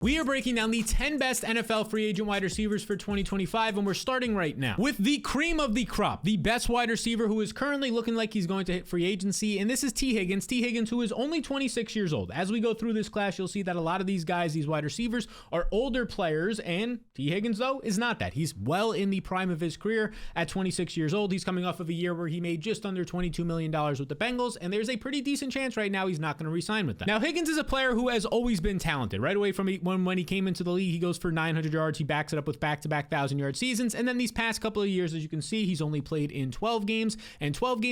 We are breaking down the 10 best NFL free agent wide receivers for 2025, and we're starting right now with the cream of the crop, the best wide receiver who is currently looking like he's going to hit free agency, and this is T. Higgins. T. Higgins, who is only 26 years old. As we go through this class, you'll see that a lot of these guys, these wide receivers, are older players, and T. Higgins, though, is not that. He's well in the prime of his career at 26 years old. He's coming off of a year where he made just under $22 million with the Bengals, and there's a pretty decent chance right now he's not going to re-sign with them. Now, Higgins is a player who has always been talented. Right away from when he came into the league, he goes for 900 yards. He backs it up with back-to-back 1,000-yard seasons. And then these past couple of years, as you can see, he's only played in 12 games,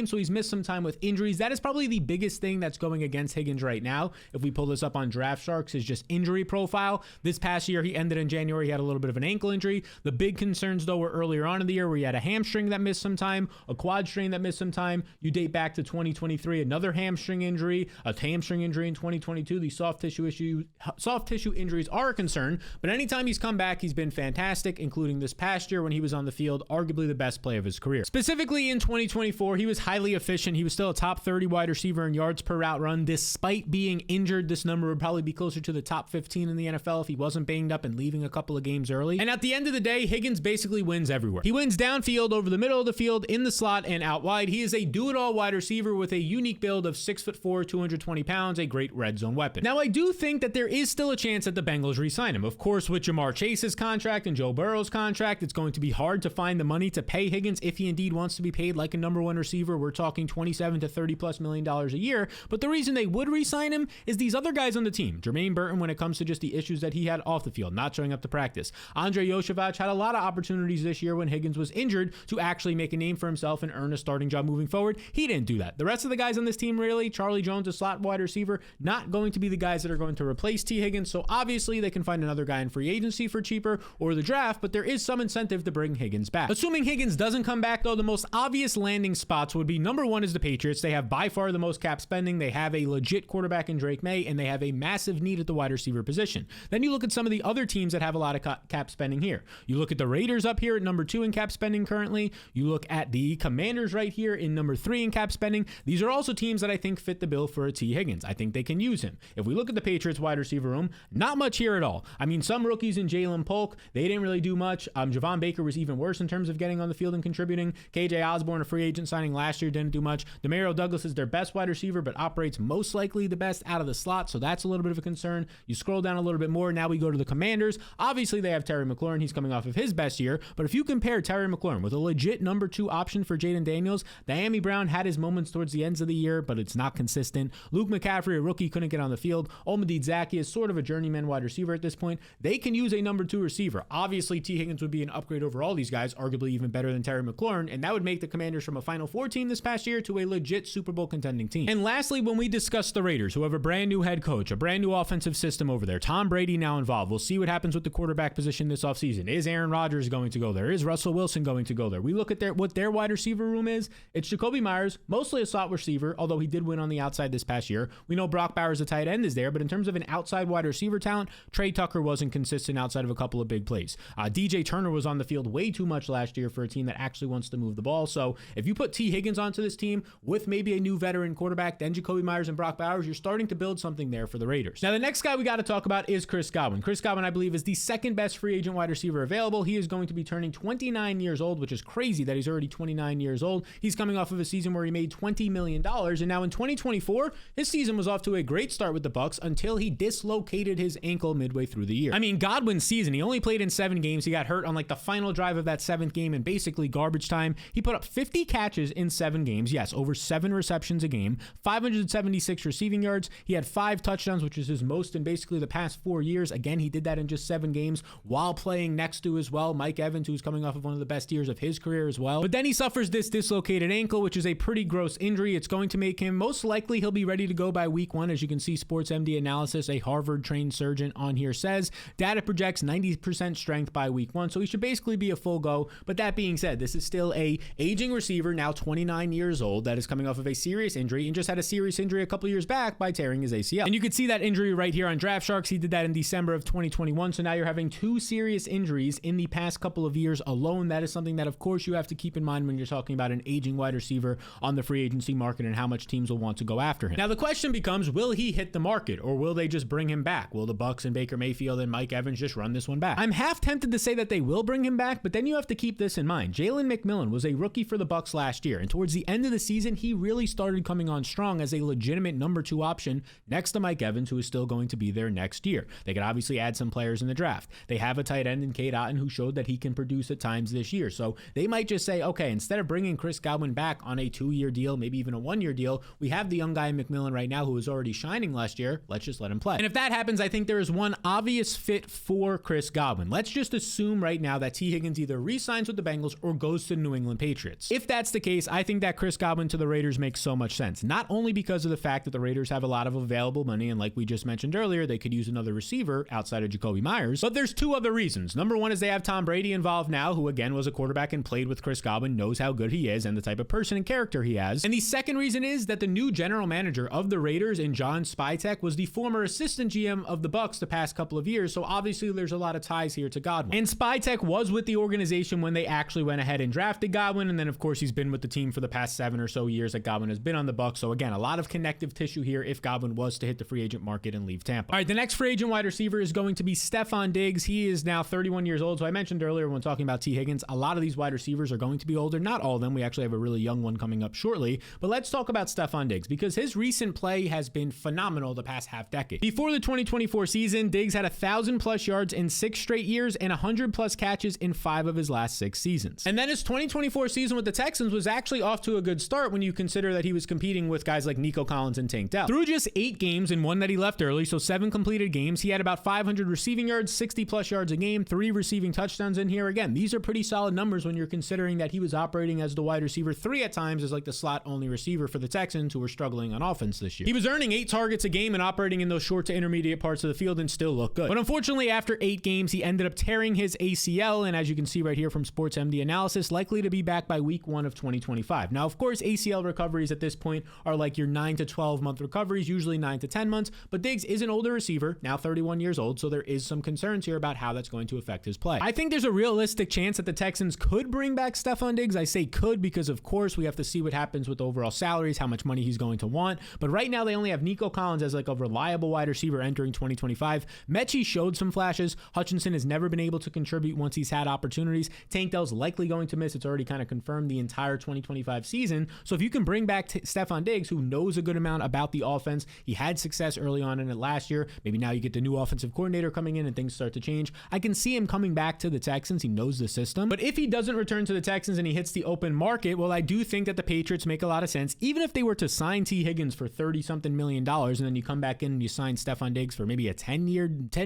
so he's missed some time with injuries. That is probably the biggest thing that's going against Higgins right now. If we pull this up on Draft Sharks, is just injury profile. This past year, he ended in January. He had a little bit of an ankle injury. The big concerns, though, were earlier on in the year where he had a hamstring that missed some time, a quad strain that missed some time. You date back to 2023, another hamstring injury, a hamstring injury in 2022. These soft tissue injuries are a concern. But anytime he's come back, he's been fantastic, including this past year when he was on the field, arguably the best play of his career. Specifically in 2024, he was highly efficient. He was still a top 30 wide receiver in yards per route run. Despite being injured, this number would probably be closer to the top 15 in the NFL if he wasn't banged up and leaving a couple of games early. And at the end of the day, Higgins basically wins everywhere. He wins downfield, over the middle of the field, in the slot, and out wide. He is a do-it-all wide receiver with a unique build of 6'4", 220 pounds, a great red zone weapon. Now, I do think that there is still a chance that the Bengals re-sign him. Of course, with Jamar Chase's contract and Joe Burrow's contract, it's going to be hard to find the money to pay Higgins if he indeed wants to be paid like a number one receiver. We're talking $27 to $30+ million a year. But the reason they would re-sign him is these other guys on the team. Jermaine Burton, when it comes to just the issues that he had off the field, not showing up to practice. Andre Yoshevich had a lot of opportunities this year when Higgins was injured to actually make a name for himself and earn a starting job moving forward. He didn't do that. The rest of the guys on this team, really, Charlie Jones, a slot wide receiver, not going to be the guys that are going to replace T. Higgins. So obviously they can find another guy in free agency for cheaper or the draft, but there is some incentive to bring Higgins back. Assuming Higgins doesn't come back, though, the most obvious landing spots would be number one is the Patriots. They have by far the most cap spending. They have a legit quarterback in Drake May, and they have a massive need at the wide receiver position. Then you look at some of the other teams that have a lot of cap spending here. You look at the Raiders up here at number 2 in cap spending currently. You look at the Commanders right here in number 3 in cap spending. These are also teams that I think fit the bill for a T. Higgins. I think they can use him. If we look at the Patriots wide receiver room, not much here at all. I mean, some rookies in Jalen Polk, they didn't really do much. Javon Baker was even worse in terms of getting on the field and contributing. KJ Osborne, a free agent signing last year, didn't do much. Demario Douglas is their best wide receiver, but operates most likely the best out of the slot, so that's a little bit of a concern. You scroll down a little bit more, now we go to the Commanders. Obviously, they have Terry McLaurin. He's coming off of his best year, but if you compare Terry McLaurin with a legit number 2 option for Jaden Daniels, Diami Brown had his moments towards the ends of the year, but it's not consistent. Luke McCaffrey, a rookie, couldn't get on the field. Omid Zaki is sort of a journeyman wide receiver at this point. They can use a number 2 receiver. Obviously, T. Higgins would be an upgrade over all these guys, arguably even better than Terry McLaurin, and that would make the Commanders from a Final Four team this past year to a legit Super Bowl contending team. And lastly, when we discuss the Raiders, who have a brand new head coach, a brand new offensive system over there, Tom Brady now involved. We'll see what happens with the quarterback position this offseason. Is Aaron Rodgers going to go there? Is Russell Wilson going to go there? We look at what their wide receiver room is. It's Jacoby Myers, mostly a slot receiver, although he did win on the outside this past year. We know Brock Bowers, the tight end, is there, but in terms of an outside wide receiver talent, Trey Tucker wasn't consistent outside of a couple of big plays. DJ Turner was on the field way too much last year for a team that actually wants to move the ball. So if you put T. Higgins onto this team with maybe a new veteran quarterback, then Jacoby Myers and Brock Bowers, you're starting to build something there for the Raiders. Now, the next guy we got to talk about is Chris Godwin. Chris Godwin, I believe, is the second best free agent wide receiver available. He is going to be turning 29 years old, which is crazy that he's already 29 years old. He's coming off of a season where he made $20 million, and now in 2024, his season was off to a great start with the Bucs until he dislocated his ankle midway through the year. I mean, Godwin's season, he only played in 7 games. He got hurt on like the final drive of that 7th game in basically garbage time. He put up 50 catches in 7 games. Yes, over 7 receptions a game, 576 receiving yards. He had 5 touchdowns, which is his most in basically the past 4 years. Again, he did that in just 7 games while playing next to as well Mike Evans, who's coming off of one of the best years of his career as well. But then he suffers this dislocated ankle, which is a pretty gross injury. It's going to make him, most likely he'll be ready to go by week 1. As you can see, Sports MD Analysis, a Harvard-trained surgeon on here, says data projects 90% strength by week 1. So he should basically be a full go. But that being said, this is still a aging receiver, now 29 years old, that is coming off of a serious injury and just had a serious injury a couple years back by tearing his ACL. And you can see that injury right here on Draft Sharks. He did that in December of 2021. So now you're having 2 serious injuries in the past couple of years alone. That is something that, of course, you have to keep in mind when you're talking about an aging wide receiver on the free agency market and how much teams will want to go after him. Now, the question becomes, will he hit the market or will they just bring him back? Will the Bucs Bucs and Baker Mayfield and Mike Evans just run this one back. I'm half tempted to say that they will bring him back, but then you have to keep this in mind. Jalen McMillan was a rookie for the Bucs last year, and towards the end of the season, he really started coming on strong as a legitimate number 2 option next to Mike Evans, who is still going to be there next year. They could obviously add some players in the draft. They have a tight end in Cade Otton who showed that he can produce at times this year. So they might just say, okay, instead of bringing Chris Godwin back on a 2-year deal, maybe even a 1-year deal, we have the young guy in McMillan right now who was already shining last year. Let's just let him play. And if that happens, I think there is one obvious fit for Chris Godwin. Let's just assume right now that T. Higgins either re-signs with the Bengals or goes to the New England Patriots. If that's the case, I think that Chris Godwin to the Raiders makes so much sense. Not only because of the fact that the Raiders have a lot of available money, and like we just mentioned earlier, they could use another receiver outside of Jacoby Myers, but there's 2 other reasons. Number 1 is they have Tom Brady involved now, who again was a quarterback and played with Chris Godwin, knows how good he is and the type of person and character he has. And the second reason is that the new general manager of the Raiders in John Spytek was the former assistant GM of the Bucs the past couple of years, so obviously there's a lot of ties here to Godwin. And Spytek was with the organization when they actually went ahead and drafted Godwin, and then of course he's been with the team for the past 7 or so years that Godwin has been on the Bucs. So again, a lot of connective tissue here if Godwin was to hit the free agent market and leave Tampa. All right, the next free agent wide receiver is going to be Stefon Diggs. He is now 31 years old. So I mentioned earlier when talking about T. Higgins, a lot of these wide receivers are going to be older. Not all of them. We actually have a really young one coming up shortly. But let's talk about Stefon Diggs because his recent play has been phenomenal the past half decade. Before the 2024 season, Diggs had 1,000+ yards in 6 straight years and 100+ catches in 5 of his last 6 seasons. And then his 2024 season with the Texans was actually off to a good start when you consider that he was competing with guys like Nico Collins and Tank Dell. Through just 8 games and 1 that he left early, so 7 completed games, he had about 500 receiving yards, 60+ yards a game, 3 receiving touchdowns in here. Again, these are pretty solid numbers when you're considering that he was operating as the wide receiver 3 at times as like the slot only receiver for the Texans who were struggling on offense this year. He was earning 8 targets a game and operating in those short to intermediate parts of the field and still looked good. But unfortunately, after 8 games, he ended up tearing his ACL, and as you can see right here from Sports MD Analysis, likely to be back by week 1 of 2025. Now, of course, ACL recoveries at this point are like your 9 to 12 month recoveries, usually 9 to 10 months, but Diggs is an older receiver, now 31 years old, so there is some concerns here about how that's going to affect his play. I think there's a realistic chance that the Texans could bring back Stefon Diggs. I say could because, of course, we have to see what happens with overall salaries, how much money he's going to want, but right now they only have Nico Collins as like a reliable wide receiver entering 2025. Mechie showed some flashes. Hutchinson has never been able to contribute once he's had opportunities. Tank Dell's likely going to miss. It's already kind of confirmed the entire 2025 season. So if you can bring back Stefon Diggs, who knows a good amount about the offense, he had success early on in it last year. Maybe now you get the new offensive coordinator coming in and things start to change. I can see him coming back to the Texans. He knows the system. But if he doesn't return to the Texans and he hits the open market, well, I do think that the Patriots make a lot of sense. Even if they were to sign T. Higgins for $30-something million, and then you come back in and you sign Stefon Diggs for maybe a $10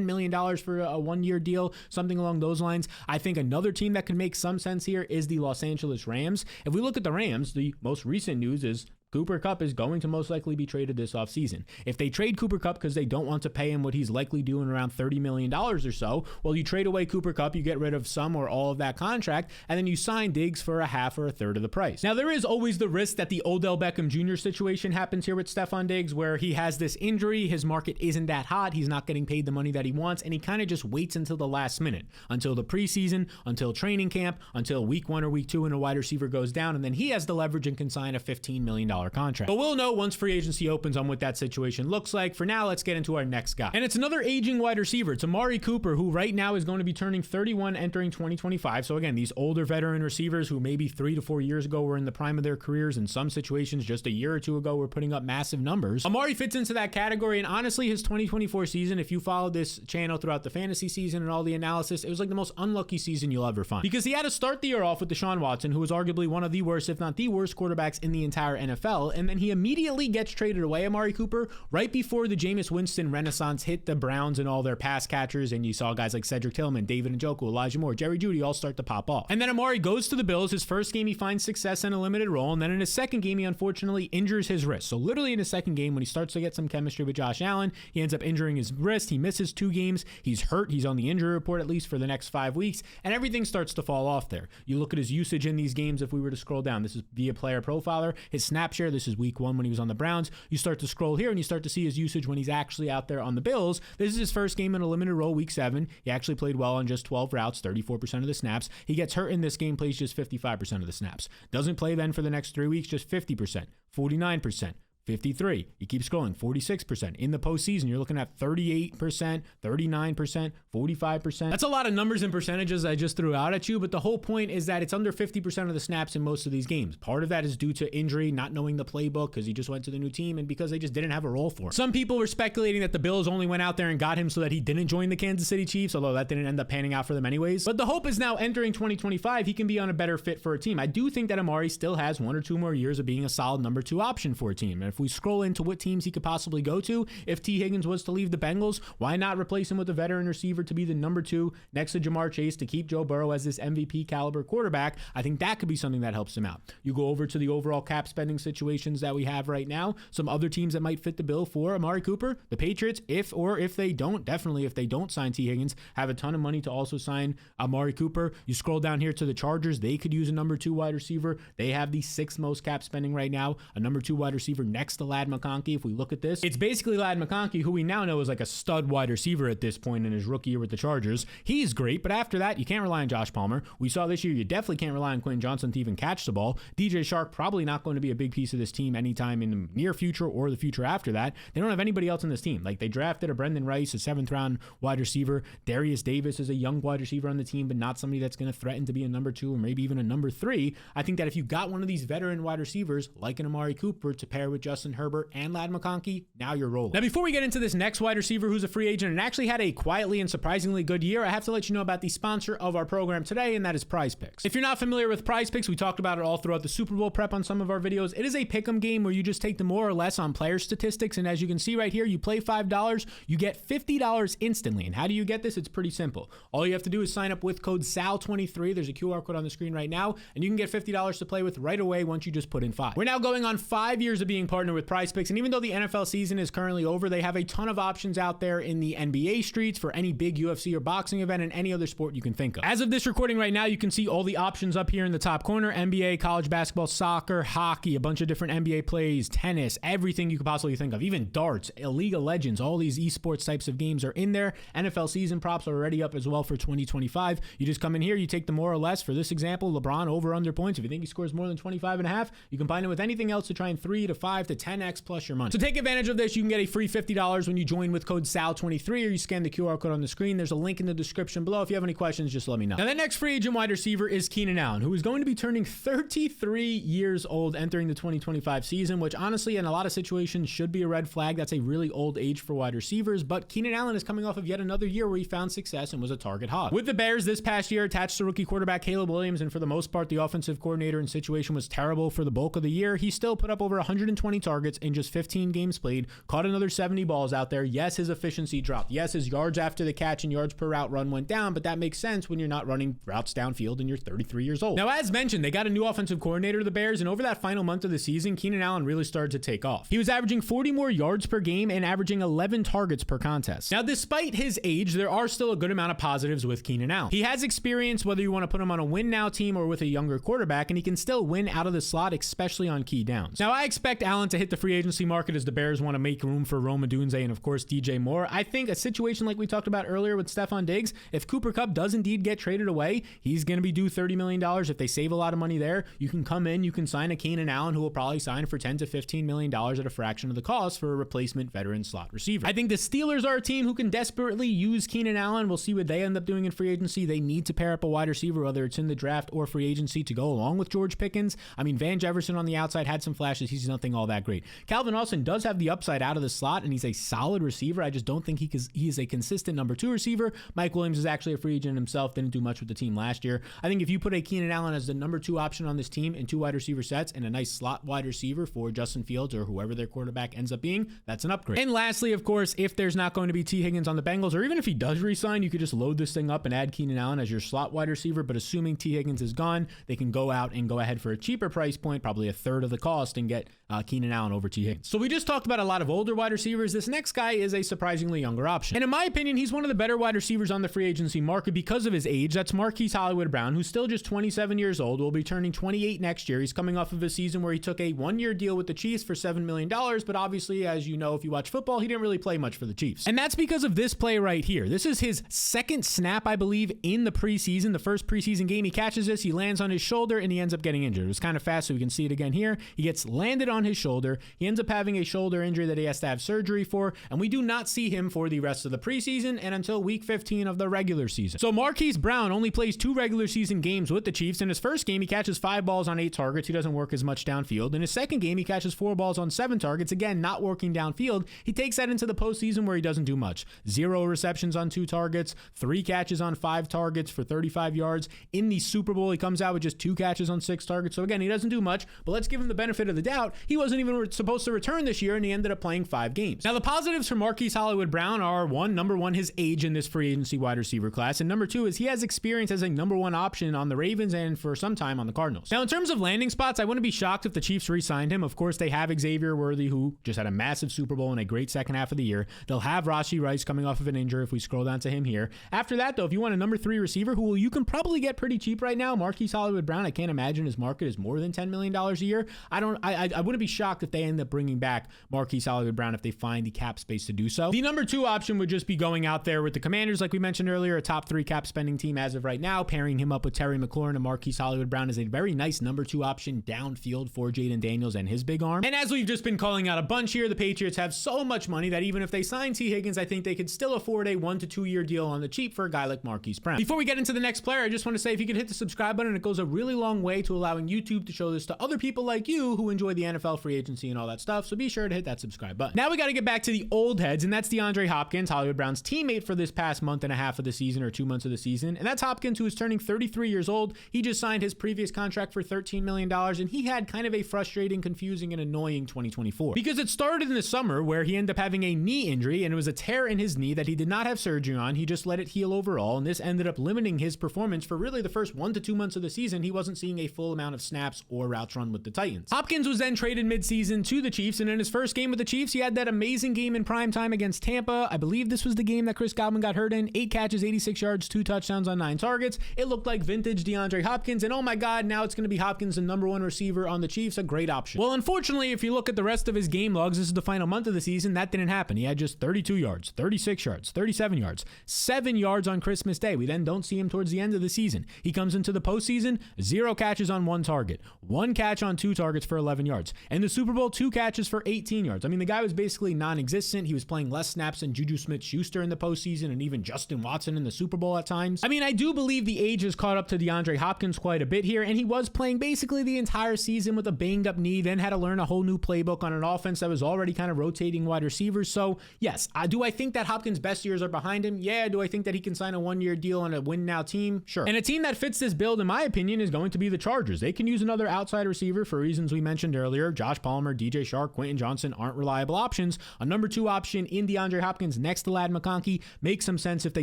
million for a 1-year deal, something along those lines. I think another team that could make some sense here is the Los Angeles Rams. If we look at the Rams, the most recent news is Cooper Kupp is going to most likely be traded this offseason. If they trade Cooper Kupp because they don't want to pay him what he's likely doing around $30 million or so, well, you trade away Cooper Kupp, you get rid of some or all of that contract, and then you sign Diggs for a half or a third of the price. Now, there is always the risk that the Odell Beckham Jr. situation happens here with Stefon Diggs, where he has this injury, his market isn't that hot, he's not getting paid the money that he wants, and he kind of just waits until the last minute, until the preseason, until training camp, until week 1 or week 2 and a wide receiver goes down, and then he has the leverage and can sign a $15 million contract. But we'll know once free agency opens on what that situation looks like. For now, let's get into our next guy. And it's another aging wide receiver. It's Amari Cooper, who right now is going to be turning 31 entering 2025. So again, these older veteran receivers who maybe 3 to 4 years ago were in the prime of their careers, in some situations just a year or 2 ago were putting up massive numbers. Amari fits into that category, and honestly, his 2024 season, if you followed this channel throughout the fantasy season and all the analysis, it was like the most unlucky season you'll ever find. Because he had to start the year off with Deshaun Watson, who was arguably one of the worst, if not the worst, quarterbacks in the entire NFL, and then he immediately gets traded away, Amari Cooper, right before the Jameis Winston renaissance hit the Browns and all their pass catchers, and you saw guys like Cedric Tillman, David Njoku, Elijah Moore, Jerry Jeudy all start to pop off. And then Amari goes to the Bills. His first game he finds success in a limited role, and then in his second game he unfortunately injures his wrist. So literally in his second game, when he starts to get some chemistry with Josh Allen, he ends up injuring his wrist. He misses 2 games. He's hurt. He's on the injury report at least for the next 5 weeks, and everything starts to fall off there. You look at his usage in these games. If we were to scroll down, this is via Player Profiler. His snap share, this is week 1 when he was on the Browns. You start to scroll here and you start to see his usage when he's actually out there on the Bills. This is his first game in a limited role, week 7. He actually played well on just 12 routes, 34% of the snaps. He gets hurt in this game, plays just 55% of the snaps. Doesn't play then for the next 3 weeks, just 50%, 49%. 53. You keep scrolling, 46%. In the postseason, you're looking at 38%, 39%, 45%. That's a lot of numbers and percentages I just threw out at you, but the whole point is that it's under 50% of the snaps in most of these games. Part of that is due to injury, not knowing the playbook because he just went to the new team and because they just didn't have a role for him. Some people were speculating that the Bills only went out there and got him so that he didn't join the Kansas City Chiefs, although that didn't end up panning out for them anyways. But the hope is now entering 2025, he can be on a better fit for a team. I do think that Amari still has 1 or 2 more years of being a solid number 2 option for a team. And if we scroll into what teams he could possibly go to, if T. Higgins was to leave the Bengals, why not replace him with a veteran receiver to be the number 2 next to Jamar Chase to keep Joe Burrow as this MVP caliber quarterback? I think that could be something that helps him out. You go over to the overall cap spending situations that we have right now, some other teams that might fit the bill for Amari Cooper, the Patriots, if they don't sign T. Higgins, have a ton of money to also sign Amari Cooper. You scroll down here to the Chargers, they could use a number 2 wide receiver. They have the 6th most cap spending right now, a number 2 wide receiver next to Ladd McConkey. If we look at this, it's basically Ladd McConkey, who we now know is like a stud wide receiver at this point in his rookie year with the Chargers. He's great, but after that, you can't rely on Josh Palmer. We saw this year, you definitely can't rely on Quentin Johnson to even catch the ball. DJ Shark probably not going to be a big piece of this team anytime in the near future or the future after that. They don't have anybody else in this team. Like, they drafted a Brendan Rice, a 7th round wide receiver. Darius Davis is a young wide receiver on the team, but not somebody that's going to threaten to be a number 2 or maybe even a number 3. I think that if you got one of these veteran wide receivers like an Amari Cooper to pair with Justin Herbert and Ladd McConkey, now you're rolling. Now, before we get into this next wide receiver who's a free agent and actually had a quietly and surprisingly good year, I have to let you know about the sponsor of our program today, and that is Prize Picks. If you're not familiar with Prize Picks, we talked about it all throughout the Super Bowl prep on some of our videos. It is a pick'em game where you just take the more or less on player statistics, and as you can see right here, you play $5, you get $50 instantly. And how do you get this? It's pretty simple. All you have to do is sign up with code SAL23. There's a QR code on the screen right now, and you can get $50 to play with right away once you just put in 5. We're now going on 5 years of being partnered with Prize Picks, and even though the NFL season is currently over, they have a ton of options out there in the NBA streets for any big UFC or boxing event and any other sport you can think of. As of this recording right now, you can see all the options up here in the top corner: NBA, college basketball, soccer, hockey, a bunch of different NBA plays, tennis, everything you could possibly think of, even darts, League of Legends, all these esports types of games are in there. NFL season props are already up as well for 2025. You just come in here, you take the more or less. For this example, LeBron over under points. If you think he scores more than 25.5, you combine it with anything else to try and 3 to 5 to 10x plus your money. So take advantage of this. You can get a free $50 when you join with code SAL23 or you scan the QR code on the screen. There's a link in the description below. If you have any questions, just let me know. Now, the next free agent wide receiver is Keenan Allen, who is going to be turning 33 years old entering the 2025 season, which honestly in a lot of situations should be a red flag. That's a really old age for wide receivers, but Keenan Allen is coming off of yet another year where he found success and was a target hog. With the Bears this past year, attached to rookie quarterback Caleb Williams, and for the most part, the offensive coordinator and situation was terrible for the bulk of the year, he still put up over 120 targets in just 15 games played, caught another 70 balls out there. Yes, his efficiency dropped. Yes, his yards after the catch and yards per route run went down, but that makes sense when you're not running routes downfield and you're 33 years old. Now, as mentioned, they got a new offensive coordinator, the Bears, and over that final month of the season, Keenan Allen really started to take off. He was averaging 40 more yards per game and averaging 11 targets per contest. Now, despite his age, there are still a good amount of positives with Keenan Allen. He has experience, whether you want to put him on a win now team or with a younger quarterback, and he can still win out of the slot, especially on key downs. Now, I expect Allen to hit the free agency market as the Bears want to make room for Rome Odunze and, of course, DJ Moore. I think a situation like we talked about earlier with Stefon Diggs, if Cooper Kupp does indeed get traded away, he's going to be due $30 million. If they save a lot of money there, you can come in, you can sign a Keenan Allen who will probably sign for $10 to $15 million at a fraction of the cost for a replacement veteran slot receiver. I think the Steelers are a team who can desperately use Keenan Allen. We'll see what they end up doing in free agency. They need to pair up a wide receiver, whether it's in the draft or free agency, to go along with George Pickens. I mean, Van Jefferson on the outside had some flashes. He's nothing all that great. Calvin Austin does have the upside out of the slot, and he's a solid receiver. I just don't think he is a consistent number 2 receiver. Mike Williams is actually a free agent himself, didn't do much with the team last year. I think if you put a Keenan Allen as the number 2 option on this team in 2 wide receiver sets and a nice slot wide receiver for Justin Fields or whoever their quarterback ends up being, that's an upgrade. And lastly, of course, if there's not going to be T. Higgins on the Bengals, or even if he does resign, you could just load this thing up and add Keenan Allen as your slot wide receiver. But assuming T. Higgins is gone, they can go out and go ahead for a cheaper price point, probably a third of the cost, and get Keenan Allen over T. Higgins. So we just talked about a lot of older wide receivers. This next guy is a surprisingly younger option. And in my opinion, he's one of the better wide receivers on the free agency market because of his age. That's Marquise Hollywood-Brown, who's still just 27 years old, will be turning 28 next year. He's coming off of a season where he took a 1-year deal with the Chiefs for $7 million, but obviously, as you know, if you watch football, he didn't really play much for the Chiefs. And that's because of this play right here. This is his second snap, I believe, in the preseason, the first preseason game. He catches this, he lands on his shoulder, and he ends up getting injured. It was kind of fast, so we can see it again here. He gets landed on his shoulder. shoulder. He ends up having a shoulder injury that he has to have surgery for, and we do not see him for the rest of the preseason and until week 15 of the regular season. So Marquise Brown only plays 2 regular season games with the Chiefs. In his first game, he catches 5 balls on 8 targets. He doesn't work as much downfield. In his second game, he catches 4 balls on 7 targets. Again, not working downfield. He takes that into the postseason where he doesn't do much. 0 receptions on 2 targets, 3 catches on 5 targets for 35 yards. In the Super Bowl, he comes out with just 2 catches on 6 targets. So again, he doesn't do much, but let's give him the benefit of the doubt. He wasn't even supposed to return this year, and he ended up playing 5 games. Now, the positives for Marquise Hollywood Brown are number one, his age in this free agency wide receiver class, and number 2 is he has experience as a number 1 option on the Ravens and for some time on the Cardinals. Now, in terms of landing spots, I wouldn't be shocked if the Chiefs re-signed him. Of course, they have Xavier Worthy, who just had a massive Super Bowl and a great second half of the year. They'll have Rashee Rice coming off of an injury if we scroll down to him here. After that, though, if you want a number 3 receiver who you can probably get pretty cheap right now, Marquise Hollywood Brown, I can't imagine his market is more than $10 million a year. I wouldn't be shocked if they end up bringing back Marquise Hollywood Brown if they find the cap space to do so. The number 2 option would just be going out there with the Commanders, like we mentioned earlier, a top 3 cap spending team as of right now. Pairing him up with Terry McLaurin and Marquise Hollywood Brown is a very nice number 2 option downfield for Jaden Daniels and his big arm. And as we've just been calling out a bunch here, the Patriots have so much money that even if they sign T. Higgins, I think they could still afford a 1 to 2 year deal on the cheap for a guy like Marquise Brown. Before we get into the next player, I just want to say if you could hit the subscribe button, it goes a really long way to allowing YouTube to show this to other people like you who enjoy the NFL free agency and all that stuff. So be sure to hit that subscribe button. Now we got to get back to the old heads, and that's DeAndre Hopkins, Hollywood Brown's teammate for this past month and a half of the season or 2 months of the season. And that's Hopkins, who is turning 33 years old. He just signed his previous contract for $13 million, and he had kind of a frustrating, confusing, and annoying 2024 because it started in the summer where he ended up having a knee injury, and it was a tear in his knee that he did not have surgery on. He just let it heal overall, and this ended up limiting his performance for really the first 1 to 2 months of the season. He wasn't seeing a full amount of snaps or routes run with the Titans. Hopkins was then traded midseason to the Chiefs, and in his first game with the Chiefs, he had that amazing game in prime time against Tampa. I believe this was the game that Chris Godwin got hurt in. 8 catches, 86 yards, 2 touchdowns on 9 targets. It looked like vintage DeAndre Hopkins, and oh my God, now it's going to be Hopkins, the number 1 receiver on the Chiefs, a great option. Well, unfortunately, if you look at the rest of his game logs, this is the final month of the season, that didn't happen. He had just 32 yards, 36 yards, 37 yards, 7 yards on Christmas Day. We then don't see him towards the end of the season. He comes into the postseason, 0 catches on 1 target, 1 catch on 2 targets for 11 yards. And the Super Bowl, 2 catches for 18 yards. I mean, the guy was basically non-existent. He was playing less snaps than Juju Smith-Schuster in the postseason and even Justin Watson in the Super Bowl at times. I mean, I do believe the age has caught up to DeAndre Hopkins quite a bit here, and he was playing basically the entire season with a banged up knee, then had to learn a whole new playbook on an offense that was already kind of rotating wide receivers. So yes, do I think that Hopkins' best years are behind him? Yeah. Do I think that he can sign a 1-year deal on a win now team? Sure. And a team that fits this build, in my opinion, is going to be the Chargers. They can use another outside receiver for reasons we mentioned earlier. Josh Palmer, DJ Shark, Quentin Johnson aren't reliable options. A number 2 option in DeAndre Hopkins next to Ladd McConkey makes some sense if they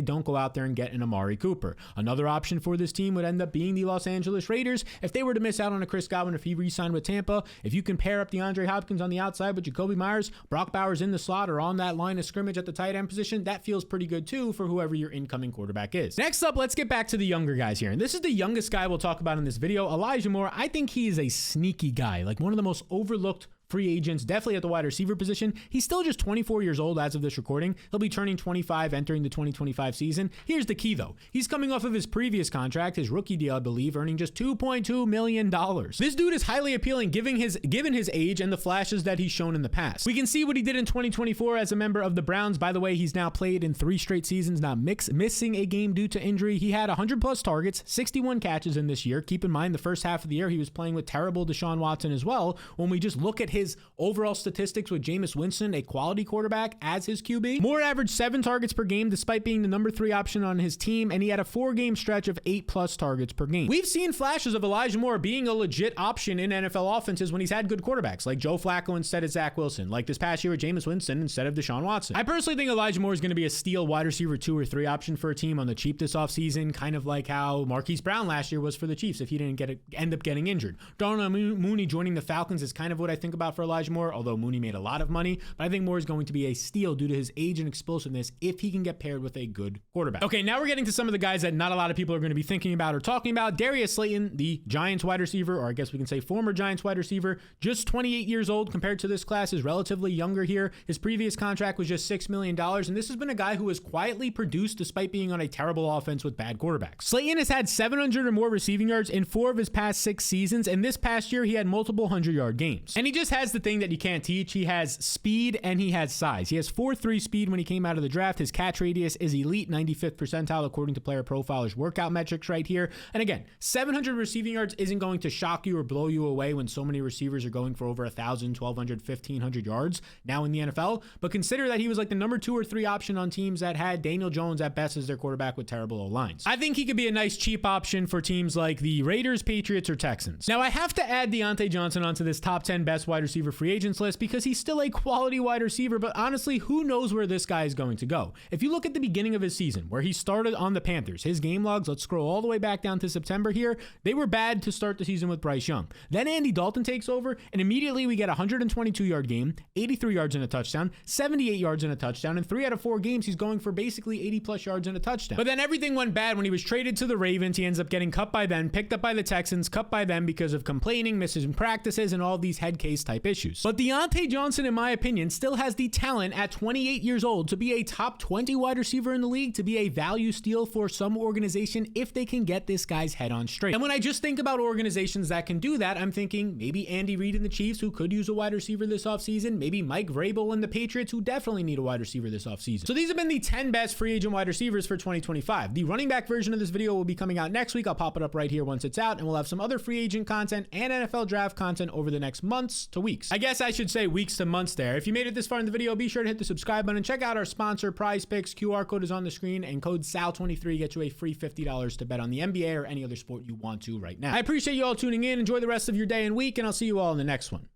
don't go out there and get an Amari Cooper. Another option for this team would end up being the Los Angeles Raiders if they were to miss out on a Chris Godwin if he re-signed with Tampa. If you can pair up DeAndre Hopkins on the outside with Jacoby Myers, Brock Bowers in the slot or on that line of scrimmage at the tight end position, that feels pretty good too for whoever your incoming quarterback is. Next up, let's get back to the younger guys here. And this is the youngest guy we'll talk about in this video, Elijah Moore. I think he is a sneaky guy, like one of the most overlooked free agents, definitely at the wide receiver position. He's still just 24 years old as of this recording. He'll be turning 25 entering the 2025 season. Here's the key though. He's coming off of his previous contract, his rookie deal, I believe, earning just $2.2 million. This dude is highly appealing given his age and the flashes that he's shown in the past. We can see what he did in 2024 as a member of the Browns. By the way, he's now played in 3 straight seasons, not missing a game due to injury. He had 100 plus targets, 61 catches in this year. Keep in mind, the first half of the year, he was playing with terrible Deshaun Watson as well. When we just look at his overall statistics with Jameis Winston, a quality quarterback, as his QB. Moore averaged 7 targets per game despite being the number 3 option on his team, and he had a 4-game stretch of 8+ targets per game. We've seen flashes of Elijah Moore being a legit option in NFL offenses when he's had good quarterbacks, like Joe Flacco instead of Zach Wilson, like this past year with Jameis Winston instead of Deshaun Watson. I personally think Elijah Moore is going to be a steal wide receiver 2 or 3 option for a team on the cheap this offseason, kind of like how Marquise Brown last year was for the Chiefs if he didn't end up getting injured. Darnell Mooney joining the Falcons is kind of what I think about for Elijah Moore, although Mooney made a lot of money, but I think Moore is going to be a steal due to his age and explosiveness if he can get paired with a good quarterback. Okay, now we're getting to some of the guys that not a lot of people are going to be thinking about or talking about. Darius Slayton, the Giants wide receiver, or I guess we can say former Giants wide receiver, just 28 years old compared to this class, is relatively younger here. His previous contract was just $6 million, and this has been a guy who has quietly produced despite being on a terrible offense with bad quarterbacks. Slayton has had 700 or more receiving yards in 4 of his past 6 seasons, and this past year he had multiple 100-yard games. And he just had has the thing that you can't teach. He has speed and he has size. He has 4.3 speed when he came out of the draft. His catch radius is elite, 95th percentile according to Player Profiler's workout metrics right here. And again, 700 receiving yards isn't going to shock you or blow you away when so many receivers are going for over 1,000, 1,200, 1,500 yards now in the NFL. But consider that he was like the number 2 or 3 option on teams that had Daniel Jones at best as their quarterback with terrible O-lines. I think he could be a nice cheap option for teams like the Raiders, Patriots, or Texans. Now, I have to add Diontae Johnson onto this top 10 best wide receiver free agents list because he's still a quality wide receiver, but honestly, who knows where this guy is going to go? If you look at the beginning of his season, where he started on the Panthers, his game logs, let's scroll all the way back down to September here, they were bad to start the season with Bryce Young. Then Andy Dalton takes over, and immediately we get a 122-yard game, 83 yards and a touchdown, 78 yards and a touchdown, and 3 out of 4 games he's going for basically 80-plus yards and a touchdown. But then everything went bad when he was traded to the Ravens. He ends up getting cut by them, picked up by the Texans, cut by them because of complaining, missing practices, and all these head case type issues. But Diontae Johnson, in my opinion, still has the talent at 28 years old to be a top 20 wide receiver in the league, to be a value steal for some organization if they can get this guy's head on straight. And when I just think about organizations that can do that, I'm thinking maybe Andy Reid and the Chiefs, who could use a wide receiver this offseason, maybe Mike Vrabel and the Patriots, who definitely need a wide receiver this offseason. So these have been the 10 best free agent wide receivers for 2025. The running back version of this video will be coming out next week. I'll pop it up right here once it's out, and we'll have some other free agent content and NFL draft content over the next months to weeks. I guess I should say weeks to months there. If you made it this far in the video, be sure to hit the subscribe button. Check out our sponsor, Prize Picks. QR code is on the screen, and code SAL23 gets you a free $50 to bet on the NBA or any other sport you want to right now. I appreciate you all tuning in. Enjoy the rest of your day and week, and I'll see you all in the next one.